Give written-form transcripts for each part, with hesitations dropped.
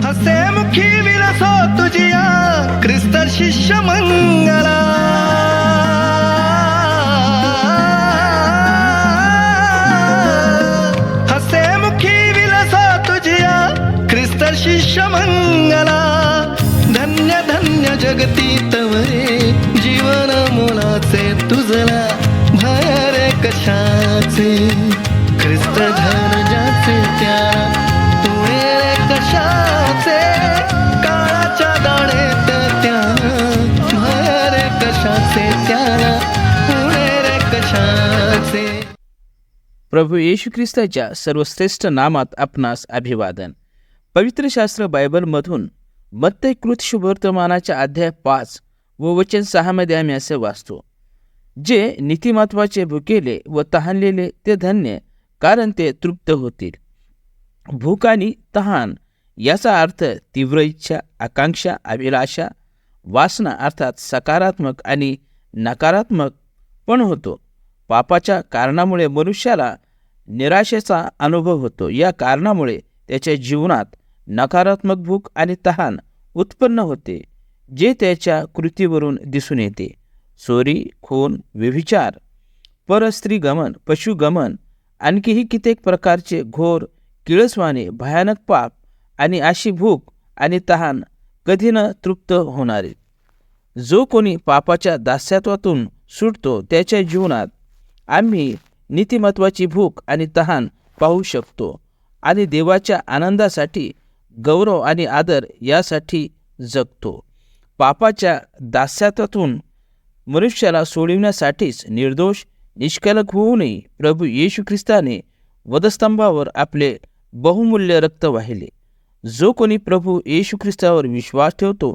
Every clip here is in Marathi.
हसेमुखी विलसो तुझिया ख्रिस्त शिष्य मंगला. हसेमुखी विलसो तुझिया ख्रिस्त शिष्य मंगला. धन्य धन्य जगती तवरे जीवन मोलाचे तुझला. भय रे कशाचे ख्रिस्त धन ज्याचे त्याला. तुळे रे कशाचे काळाच्या दाढेत त्याला. भय रे कशाचे त्याला. तुळे रे कशाचे. प्रभू येशू ख्रिस्ताच्या सर्वश्रेष्ठ नामात आपणास अभिवादन. पवित्र शास्त्र बायबलमधून मत्ती कृत शुभवर्तमानाच्या अध्याय 5 व वचन 6 मध्ये आम्ही असे वाचतो, जे नीतिमत्वाचे भुकेले व तहानलेले ते धन्य, कारण ते तृप्त होतील. भूक आणि तहान याचा अर्थ तीव्र इच्छा, आकांक्षा, अभिलाषा, वासना अर्थात सकारात्मक आणि नकारात्मक पण होतो. पापाच्या कारणामुळे मनुष्याला निराशेचा अनुभव होतो. या कारणामुळे त्याच्या जीवनात नकारात्मक भूक आणि तहान उत्पन्न होते, जे त्याच्या कृतीवरून दिसून येते. चोरी, खून, व्यभिचार, परस्त्रीगमन, पशुगमन, आणखीही कित्येक प्रकारचे घोर, किळसवाणे, भयानक पाप आणि अशी भूक आणि तहान कधी न तृप्त होणारे. जो कोणी पापाच्या दास्यत्वातून सुटतो त्याच्या जीवनात आम्ही नीतिमत्वाची भूक आणि तहान पाहू शकतो आणि देवाच्या आनंदासाठी, गौरव आणि आदर यासाठी जगतो. पापाच्या दास्यत्वातून मनुष्याला सोडविण्यासाठीच निर्दोष, निष्कलंक होऊनही प्रभू येशू ख्रिस्ताने वधस्तंभावर आपले बहुमूल्य रक्त वाहिले. जो कोणी प्रभू येशू ख्रिस्तावर विश्वास ठेवतो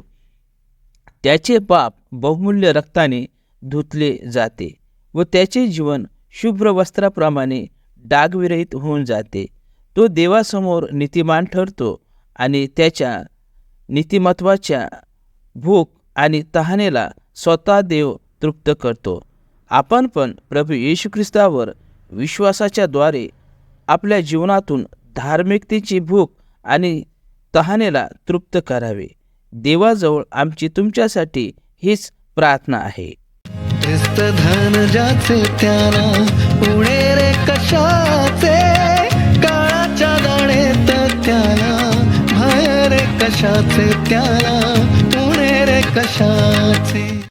त्याचे पाप बहुमूल्य रक्ताने धुतले जाते व त्याचे जीवन शुभ्र वस्त्राप्रमाणे डागविरहित होऊन जाते. तो देवासमोर नीतिमान ठरतो आणि त्याच्या नीतिमत्वाच्या भूक आणि तहानेला स्वतः देव तृप्त करतो. आपण पण प्रभू येशू ख्रिस्तावर विश्वासाच्या द्वारे आपल्या जीवनातून धार्मिकतेची भूक आणि तहानेला तृप्त करावे. देवाजवळ आमची तुमच्यासाठी हीच प्रार्थना आहे. ख्रिस्त धन ज्याचे त्याला. पुढे रे कशाचे काळाच्या दाढेत त्याला. भय रे कशाचे त्याला. पुढे रे कशाचे.